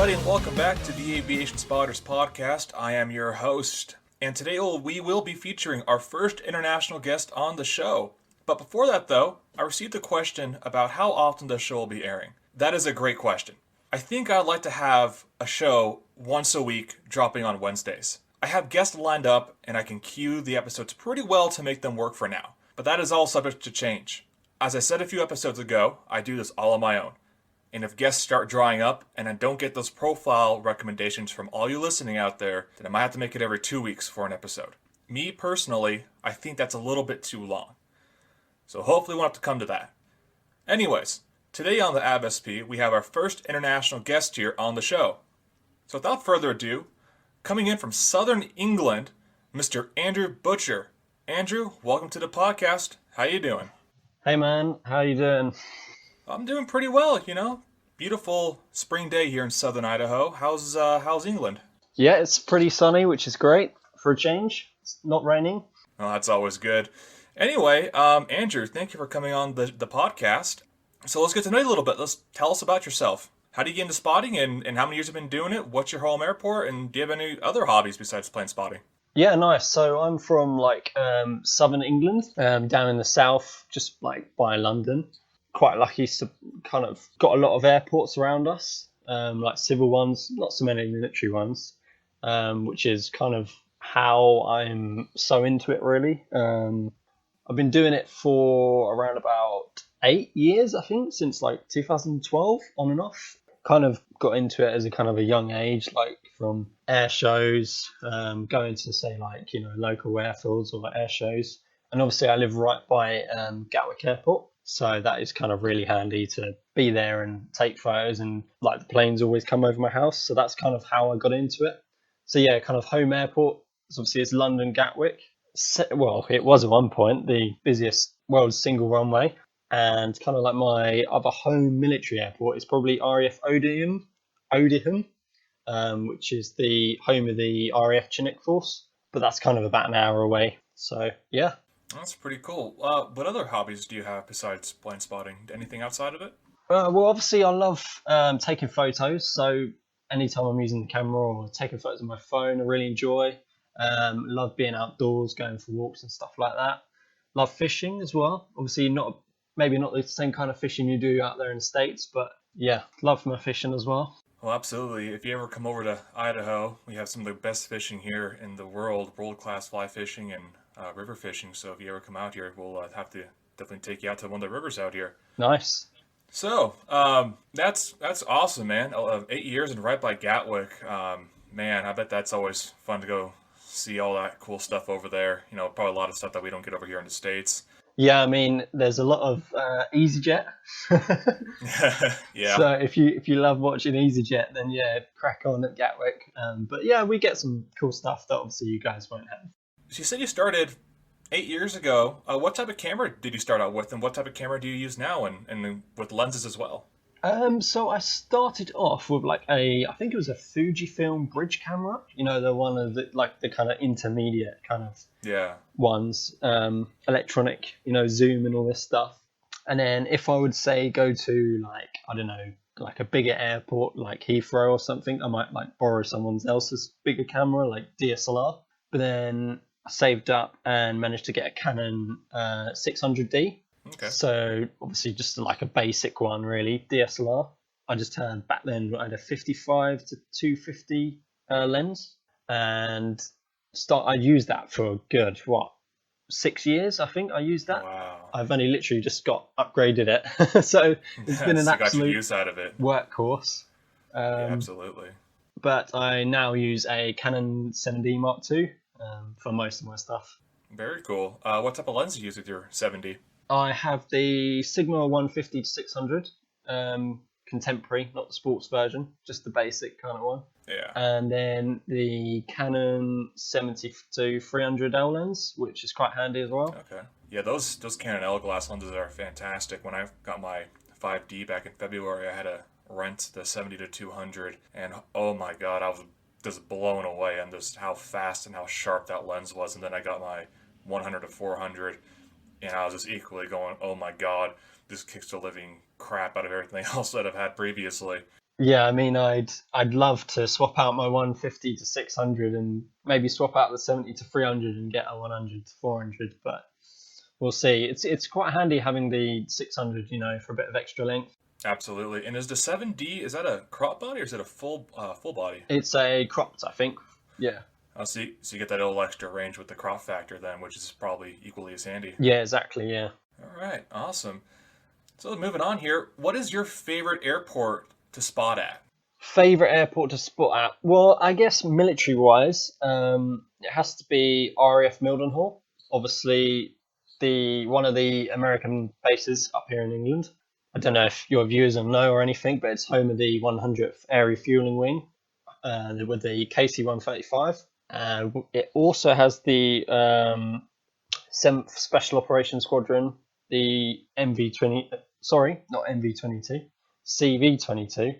everybody, and welcome back to the Aviation Spotters Podcast. I am your host, and today we will be featuring our first international guest on the show. But before that, though, I received a question about how often the show will be airing. That is a great question. I think I'd like to have a show once a week dropping on Wednesdays. I have guests lined up, and I can cue the episodes pretty well to make them work for now. But that is all subject to change. As I said a few episodes ago, I do this all on my own. And if guests start drying up and I don't get those profile recommendations from all you listening out there, then I might have to make it every 2 weeks for an episode. Me, personally, I think that's a little bit too long. So hopefully we won't have to come to that. Anyways, today on the AvSP, we have our first international guest here on the show. So without further ado, coming in from Southern England, Mr. Andrew Butcher. Andrew, welcome to the podcast. How you doing? Hey man, how you doing? I'm doing pretty well, Beautiful spring day here in southern Idaho. How's England? Yeah, it's pretty sunny, which is great for a change. It's not raining. Oh, that's always good. Anyway, Andrew, thank you for coming on the podcast. So let's get to know you a little bit. Let's tell us about yourself. How do you get into spotting, and how many years have you been doing it? What's your home airport, and do you have any other hobbies besides playing spotting? Yeah, nice. So I'm from southern England, down in the south, just by London. Quite lucky to kind of got a lot of airports around us, like civil ones, not so many military ones, which is kind of how I'm so into it really. I've been doing it for around about 8 years, I think, since 2012 on and off. Kind of got into it as a kind of a young age, from air shows, going to say local airfields or air shows. And obviously I live right by Gatwick Airport. So that is kind of really handy to be there and take photos, and the planes always come over my house. So that's kind of how I got into it. So yeah, kind of home airport. So obviously it's London Gatwick. Well, it was at one point the busiest world's single runway. And kind of my other home military airport is probably RAF Odiham, which is the home of the RAF Chinook Force. But that's kind of about an hour away. So yeah. That's pretty cool. What other hobbies do you have besides blind spotting? Anything outside of it? Well, obviously I love taking photos. So anytime I'm using the camera or taking photos on my phone, I really enjoy. Love being outdoors, going for walks and stuff like that. Love fishing as well. Obviously maybe not the same kind of fishing you do out there in the States, but yeah, love my fishing as well. Well, absolutely. If you ever come over to Idaho, we have some of the best fishing here in the world, world-class fly fishing and river fishing. So if you ever come out here, we'll have to definitely take you out to one of the rivers out here. Nice. So that's awesome, man. 8 years and right by Gatwick. Man, I bet that's always fun to go see all that cool stuff over there. Probably a lot of stuff that we don't get over here in the States. Yeah, I mean, there's a lot of EasyJet. Yeah. So if you love watching EasyJet, then yeah, crack on at Gatwick. But yeah, we get some cool stuff that obviously you guys won't have. So you said you started 8 years ago. What type of camera did you start out with, and what type of camera do you use now, and with lenses as well? So I started off with I think it was a Fujifilm bridge camera. The one of the kind of intermediate kind of ones, electronic, zoom and all this stuff. And then if I would say go to I don't know, a bigger airport like Heathrow or something, I might borrow someone else's bigger camera like DSLR. But then I saved up and managed to get a Canon 600D. Okay. So obviously just a basic one really, DSLR. I just had back then I had a 55 to 250 lens, and I used that for a good 6 years. I think I used that. Wow. I've only literally just upgraded it, so it's been an absolute use out of it. workhorse. Yeah, absolutely. But I now use a Canon 7D Mark II for most of my stuff. Very cool. What type of lens do you use with your 7D? I have the Sigma 150 to 600 contemporary, not the sports version, just the basic kind of one. Yeah. And then the Canon 70 to 300 L lens, which is quite handy as well. Okay. Yeah, those Canon L glass lenses are fantastic. When I got my 5D back in February, I had to rent the 70 to 200, and oh my God, I was just blown away on just how fast and how sharp that lens was. And then I got my 100 to 400, and I was just equally going, oh my God, this kicks the living crap out of everything else that I've had previously. Yeah, I mean, I'd love to swap out my 150 to 600 and maybe swap out the 70 to 300 and get a 100 to 400, but we'll see. It's quite handy having the 600, for a bit of extra length. Absolutely. And is the 7D, is that a crop body or is it a full body? It's a cropped, I think. Yeah. Oh, so you get that little extra range with the crop factor then, which is probably equally as handy. Yeah, exactly. Yeah. All right, awesome. So moving on here, what is your favorite airport to spot at? Favorite airport to spot at? Well, I guess military-wise, it has to be RAF Mildenhall. Obviously, the one of the American bases up here in England. I don't know if your viewers will know or anything, but it's home of the 100th Air Refueling Wing with the KC-135. It also has the 7th Special Operations Squadron, the MV-20. Sorry, not MV-22, CV-22.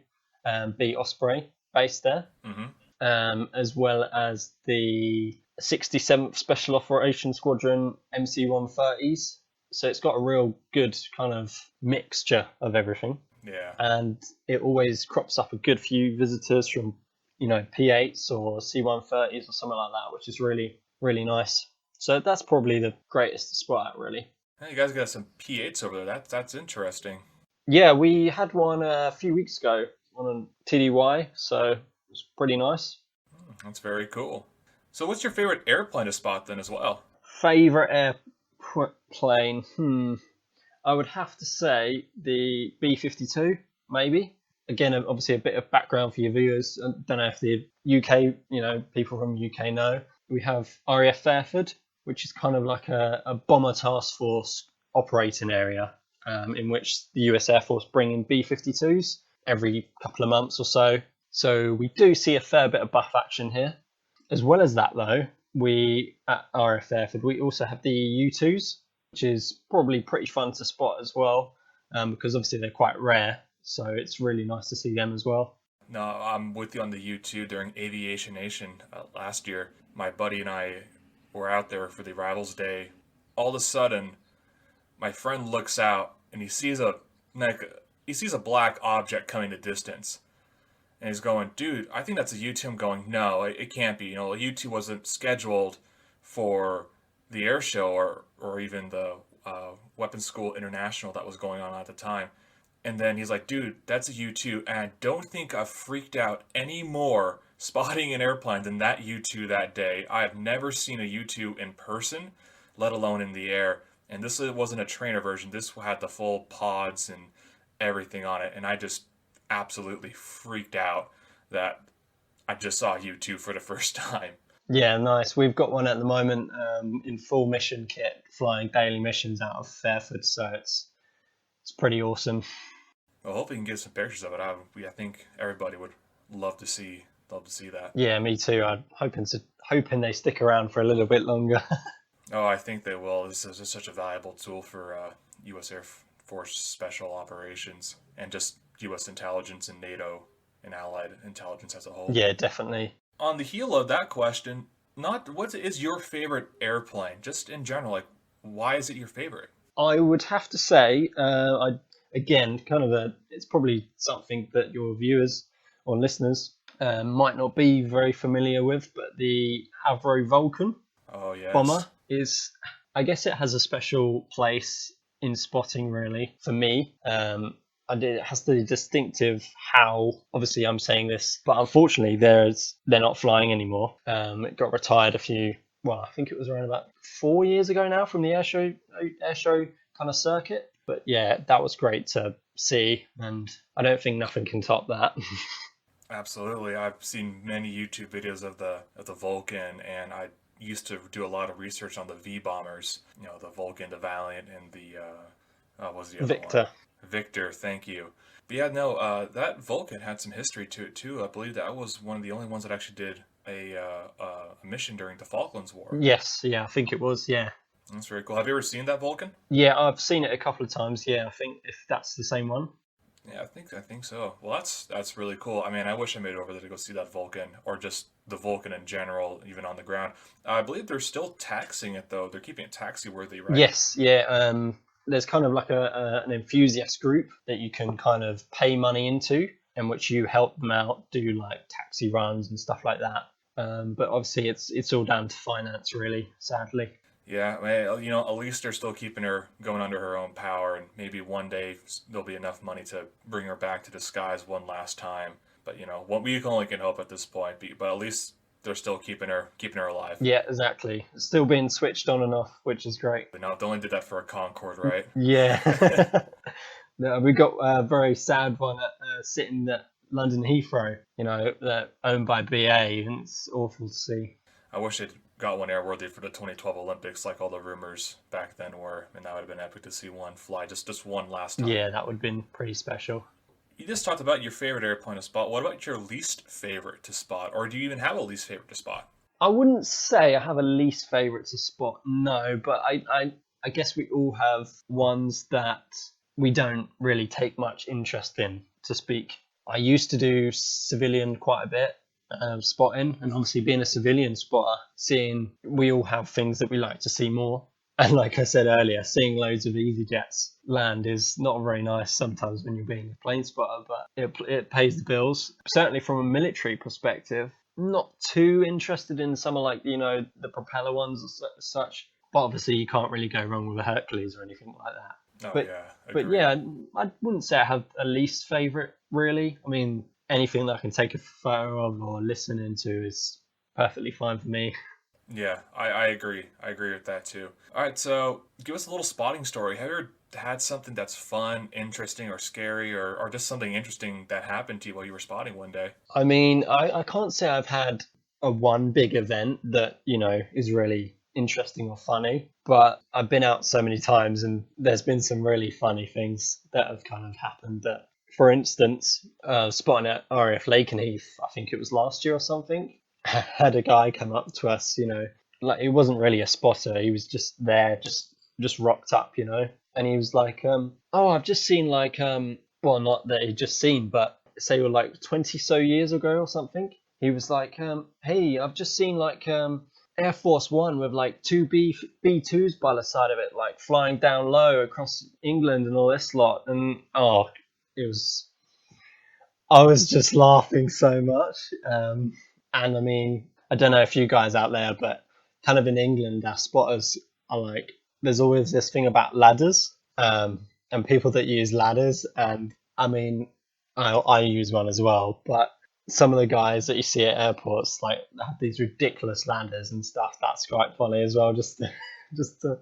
B Osprey based there, as well as the 67th Special Operations Squadron MC-130s. So it's got a real good kind of mixture of everything. Yeah. And it always crops up a good few visitors from, P8s or C-130s or something like that, which is really, really nice. So that's probably the greatest spot at, really. Hey, you guys got some P8s over there. That's interesting. Yeah, we had one a few weeks ago on a TDY, so it was pretty nice. That's very cool. So what's your favorite airplane to spot then as well? Favorite airplane? I would have to say the B-52, maybe. Again, obviously a bit of background for your viewers. I don't know if the UK, people from UK know. We have RAF Fairford, which is kind of like a bomber task force operating area in which the US Air Force bring in B-52s every couple of months or so. So we do see a fair bit of buff action here. As well as that, though, we at RAF Fairford, we also have the U2s, which is probably pretty fun to spot as well, because obviously they're quite rare. So it's really nice to see them as well. No, I'm with you on the U2 during Aviation Nation last year. My buddy and I were out there for the Rivals Day. All of a sudden, my friend looks out and he sees a black object coming to distance. And he's going, dude, I think that's a U2. I'm going, no, it can't be. A U2 wasn't scheduled for the air show or even the Weapons School International that was going on at the time. And then he's like, dude, that's a U2. And I don't think I've freaked out any more spotting an airplane than that U2 that day. I have never seen a U2 in person, let alone in the air. And this wasn't a trainer version. This had the full pods and everything on it. And I just absolutely freaked out that I just saw U2 for the first time. Yeah, nice. We've got one at the moment in full mission kit, flying daily missions out of Fairford. So it's pretty awesome. Well, hopefully we can get some pictures of it. I think everybody would love to see that. Yeah, me too. I'm hoping they stick around for a little bit longer. Oh, I think they will. This is just such a valuable tool for U.S. Air Force Special Operations and just U.S. intelligence and NATO and Allied intelligence as a whole. Yeah, definitely. On the heel of that question, what is your favorite airplane? Just in general, like, why is it your favorite? I would have to say, it's probably something that your viewers or listeners might not be very familiar with, but the Avro Vulcan bomber is, I guess it has a special place in spotting, really, for me. It has the distinctive how, obviously I'm saying this, but unfortunately they're not flying anymore. It got retired I think it was around about 4 years ago now from the air show kind of circuit. But yeah, that was great to see, and I don't think nothing can top that. Absolutely. I've seen many YouTube videos of the Vulcan, and I used to do a lot of research on the V bombers, the Vulcan, the Valiant, and the what was the other Victor. one? Victor, thank you. But yeah, no, that Vulcan had some history to it too. I believe that was one of the only ones that actually did a mission during the Falklands War. Yes, yeah, I think it was, yeah. That's very cool. Have you ever seen that Vulcan? Yeah, I've seen it a couple of times. Yeah, I think if that's the same one. Yeah, I think so. Well, that's really cool. I mean, I wish I made it over there to go see that Vulcan, or just the Vulcan in general, even on the ground. I believe they're still taxing it though. They're keeping it taxi worthy, right? Yes, yeah. There's kind of like an enthusiast group that you can kind of pay money into, in which you help them out, do like taxi runs and stuff like that. But obviously it's all down to finance, really, sadly. Yeah, well, at least they're still keeping her going under her own power, and maybe one day there'll be enough money to bring her back to the skies one last time. But what we only can hope at this point. But at least they're still keeping her alive. Yeah, exactly. It's still being switched on and off, which is great. No, they only did that for a Concorde, right? Yeah. No, we got a very sad one sitting at London Heathrow, owned by BA, and it's awful to see. I wish they'd got one airworthy for the 2012 Olympics, like all the rumors back then were, and that would have been epic to see one fly just one last time. Yeah, that would have been pretty special. You just talked about your favorite airplane to spot. What about your least favorite to spot? Or do you even have a least favorite to spot? I wouldn't say I have a least favorite to spot, no, but I guess we all have ones that we don't really take much interest in, to speak. I used to do civilian quite a bit, spotting, and obviously being a civilian spotter, we all have things that we like to see more. And like I said earlier, seeing loads of EasyJets land is not very nice sometimes when you're being a plane spotter, but it pays the bills. Certainly from a military perspective, not too interested in some of the propeller ones as such. But obviously you can't really go wrong with a Hercules or anything like that. But yeah, I wouldn't say I have a least favourite, really. I mean, anything that I can take a photo of or listen into is perfectly fine for me. Yeah, I agree. I agree with that too. All right, so give us a little spotting story. Have you ever had something that's fun, interesting, or scary, or just something interesting that happened to you while you were spotting one day? I mean, I can't say I've had a one big event that, is really interesting or funny, but I've been out so many times and there's been some really funny things that have kind of happened. That, for instance, spotting at RAF Lakenheath, I think it was last year or something, had a guy come up to us, like he wasn't really a spotter, he was just there, just rocked up, and he was like, oh, I've just seen well, not that he'd just seen, but say were like 20 so years ago or something. He was like, hey, I've just seen Air Force One with two B2s by the side of it, flying down low across England and all this lot. And I was just laughing so much. And I mean, I don't know if you guys out there, but kind of in England, our spotters are there's always this thing about ladders, and people that use ladders. And I mean, I use one as well, but some of the guys that you see at airports have these ridiculous ladders and stuff. That's quite funny as well, just to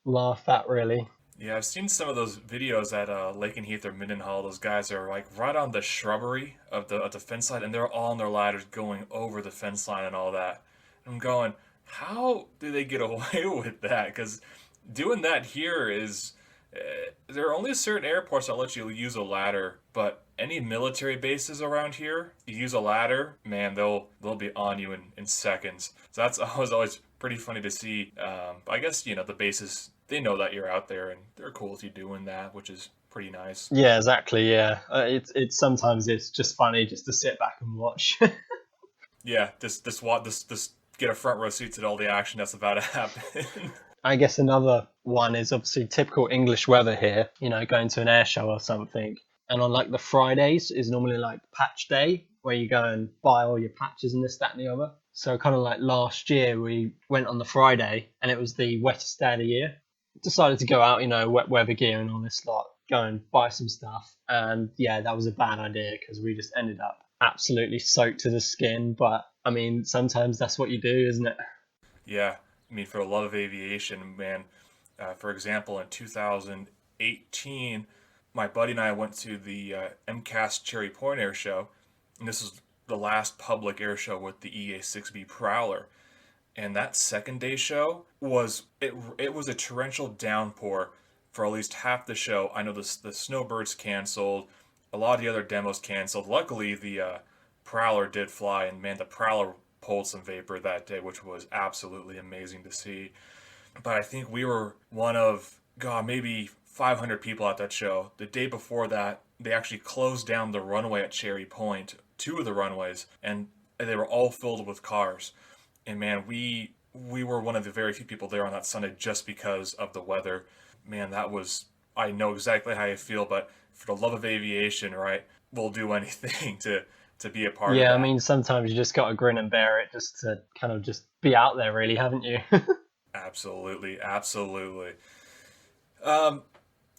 laugh at, really. Yeah, I've seen some of those videos at Lakenheath or Mindenhall. Those guys are right on the shrubbery of the fence line, and they're all on their ladders going over the fence line and all that. I'm going, how do they get away with that? Because doing that here is, there are only certain airports that let you use a ladder, but any military bases around here, you use a ladder, man, they'll be on you in seconds. So that's always pretty funny to see. I guess the bases, they know that you're out there and they're cool with you doing that, which is pretty nice. Yeah, exactly. Yeah, it's sometimes it's just funny just to sit back and watch. Yeah, just get a front row seat to all the action that's about to happen. I guess another one is obviously typical English weather here. Going to an air show or something, and on the Fridays is normally patch day, where you go and buy all your patches and this, that, and the other. So kind of last year, we went on the Friday, and it was the wettest day of the year. Decided to go out, wet weather gear and all this lot, go and buy some stuff. And yeah, that was a bad idea because we just ended up absolutely soaked to the skin. But I mean, sometimes that's what you do, isn't it? Yeah, I mean, for a lot of aviation, man. For example, in 2018, my buddy and I went to the MCAS Cherry Point Air Show, and this was the last public air show with the EA-6B Prowler. And that second day show was a torrential downpour for at least half the show. I know the snowbirds canceled, a lot of the other demos canceled. Luckily, the Prowler did fly, and man, the Prowler pulled some vapor that day, which was absolutely amazing to see. But I think we were one of, maybe 500 people at that show. The day before that, they actually closed down the runway at Cherry Point, 2 of the runways, and they were all filled with cars. And man, we were one of the very few people there on that Sunday just because of the weather. Man, I know exactly how you feel, but for the love of aviation, right, we'll do anything to be a part of Yeah, that. I mean, sometimes you just got to grin and bear it just to kind of just be out there, really, haven't you? Absolutely, absolutely.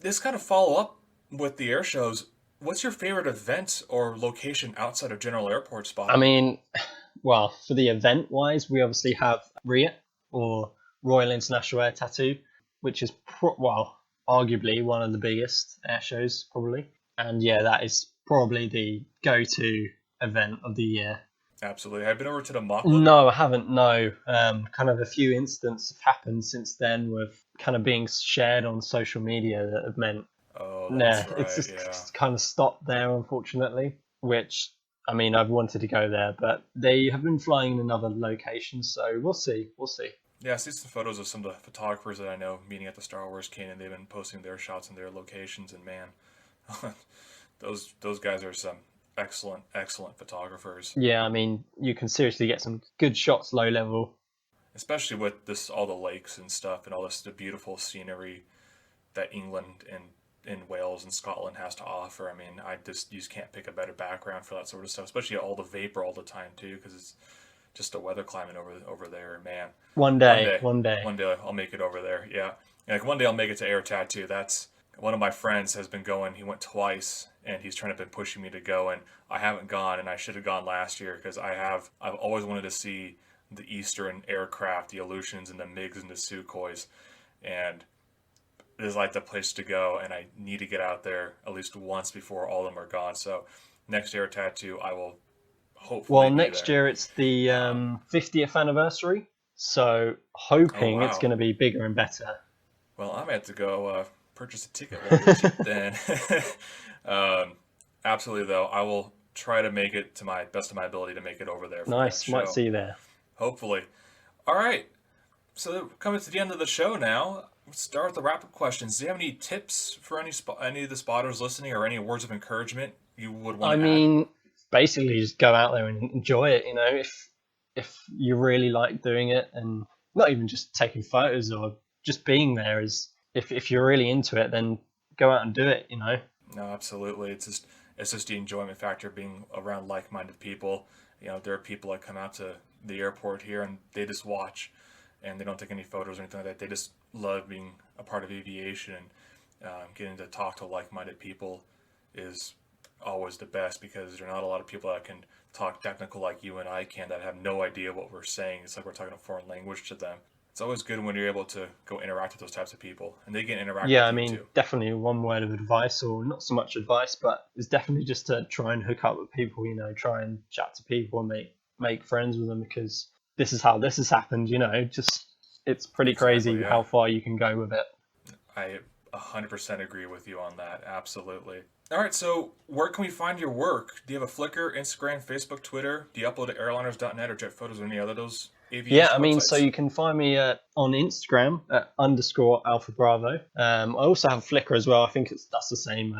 This kind of follow up with the air shows. What's your favorite event or location outside of general airport I spotting? mean, well, for the event wise, we obviously have RIAT, or Royal International Air Tattoo, which is arguably one of the biggest air shows probably. And yeah, that is probably the go-to event of the year. Absolutely. Have you been over to the mock one? No, I haven't. No, kind of a few incidents have happened since then with kind of being shared on social media that have meant Oh, nah, that's it's right. Yeah. just kind of stopped there, unfortunately. Which I mean, I've wanted to go there, but they have been flying in another location, so we'll see. We'll see. Yeah, I see some photos of some of the photographers that I know meeting at the Star Wars Canyon. They've been posting their shots and their locations, and man, those guys are some excellent photographers. Yeah, I mean, you can seriously get some good shots low level. Especially with this all the lakes and stuff and all this the beautiful scenery that England and Wales and Scotland has to offer. I mean, you just can't pick a better background for that sort of stuff, especially all the vapor all the time too, because it's just the weather climate over there. Man, One one day, day, one day. one day I'll make it over there. Yeah, like one day I'll make it to Air Tattoo. That's one of my friends has been going. He went twice, and he's trying to been pushing me to go, and I haven't gone, and I should have gone last year because I've always wanted to see the Eastern aircraft, the Aleutians and the MiGs and the Sukhois, and it is like the place to go, and I need to get out there at least once before all of them are gone. So next Air Tattoo, I will hopefully Well, be next there. year it's the 50th anniversary, so Oh hoping it's wow! going to be bigger and better. Well, I'm going to have to go purchase a ticket while they're cheap then. um, absolutely, though, I will try to make it to my best of my ability to make it over there for that Nice, might show. see you there. Hopefully. All right. So coming to the end of the show now, let's start with the wrap-up questions. Do you have any tips for any of the spotters listening, or any words of encouragement you would I want to add? mean, basically just go out there and enjoy it. You know, if you really like doing it, and not even just taking photos or just being there, is if you're really into it, then go out and do it. You know. No, absolutely. It's just the enjoyment factor of being around like-minded people. You know, there are people that come out to the airport here and they just watch, and they don't take any photos or anything like that. They just love being a part of aviation, and getting to talk to like-minded people is always the best, because there are not a lot of people that can talk technical like you and I can, that have no idea what we're saying. It's like we're talking a foreign language to them. It's always good when you're able to go interact with those types of people, and they can interact Yeah, with I you mean, too. definitely one word of advice, or not so much advice, but it's definitely just to try and hook up with people. You know, try and chat to people and make friends with them, because this is how this has happened. You know, just it's pretty Exactly, crazy yeah. how far you can go with it. I 100% agree with you on that. Absolutely. All right, so where can we find your work? Do you have a Flickr, Instagram, Facebook, Twitter? Do you upload to airliners.net or JetPhotos or any other of those Yeah, aviation I mean, so websites? you can find me on Instagram at _Alpha Bravo. I also have Flickr as well. I think that's the same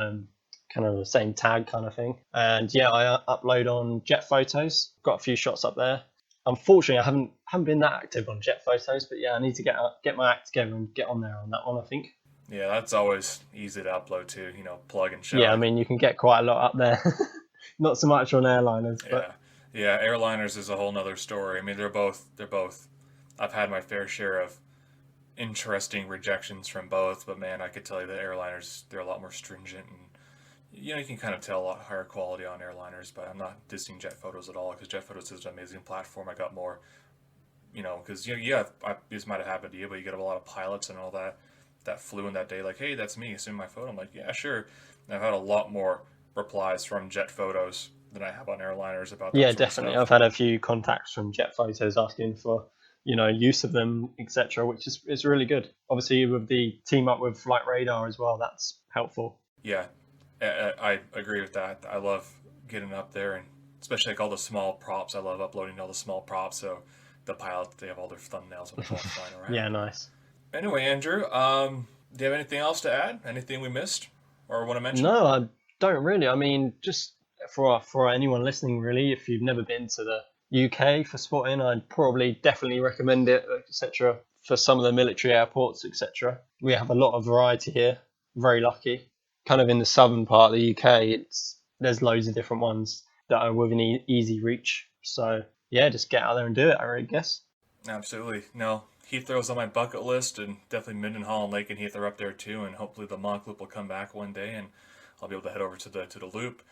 kind of the same tag kind of thing. And yeah, I upload on Jet Photos. Got a few shots up there. Unfortunately, I haven't been that active on Jet Photos, but yeah, I need to get my act together and get on there on that one, I think. Yeah, that's always easy to upload to, plug and Yeah, I chug. mean, you can get quite a lot up there. Not so much on airliners, Yeah. but Yeah, airliners is a whole nother story. I mean, they're both I've had my fair share of interesting rejections from both, but man, I could tell you that airliners, they're a lot more stringent, and you can kind of tell a lot higher quality on airliners. But I'm not dissing Jet Photos at all, because Jet Photos is an amazing platform. I got more, because this might have happened to you, but you get a lot of pilots and all that flew in that day, like, hey, that's me, send me my photo. I'm like, yeah, sure. And I've had a lot more replies from Jet Photos than I have on airliners about that yeah, sort of definitely. stuff. I've had a few contacts from Jet Photos asking for, use of them, etc., which is really good. Obviously, with the team up with Flight Radar as well, that's helpful. Yeah, I agree with that. I love getting up there, and especially like all the small props. I love uploading all the small props, so the pilots, they have all their thumbnails on the phone flying around. Yeah, nice. Anyway, Andrew, do you have anything else to add? Anything we missed or want to mention? No, I don't really. I mean, just for anyone listening, really, if you've never been to the UK for spotting, I'd probably definitely recommend it, etc. For some of the military airports, etc. We have a lot of variety here. Very lucky. kind of in the southern part of the UK, there's loads of different ones that are within easy reach. So yeah, just get out there and do it, I guess. Absolutely. No, Heathrow's on my bucket list, and definitely Mindenhall and Lake and Heath are up there too, and hopefully the Monk Loop will come back one day, and I'll be able to head over to the loop.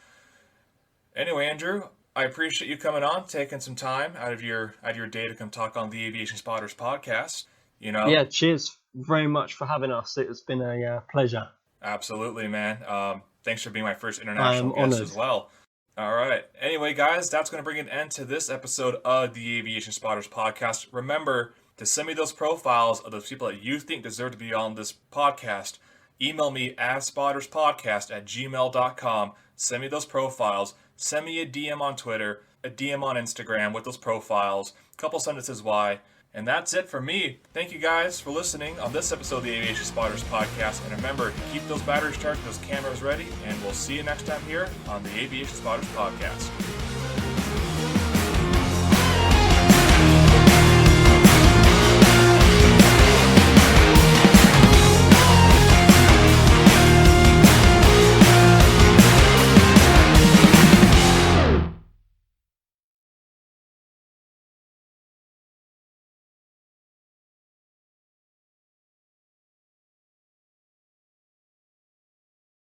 Anyway, Andrew, I appreciate you coming on, taking some time out of your day to come talk on the Aviation Spotters podcast. Yeah, cheers very much for having us. It's been a pleasure. Absolutely, man. Thanks for being my first international guest honored as well. All right. Anyway, guys, that's going to bring an end to this episode of the Aviation Spotters podcast. Remember to send me those profiles of those people that you think deserve to be on this podcast. Email me avspotterspodcast@gmail.com. Send me those profiles. Send me a DM on Twitter, a DM on Instagram with those profiles, a couple sentences why. And that's it for me. Thank you guys for listening on this episode of the Aviation Spotters podcast. And remember to keep those batteries charged, those cameras ready, and we'll see you next time here on the Aviation Spotters podcast.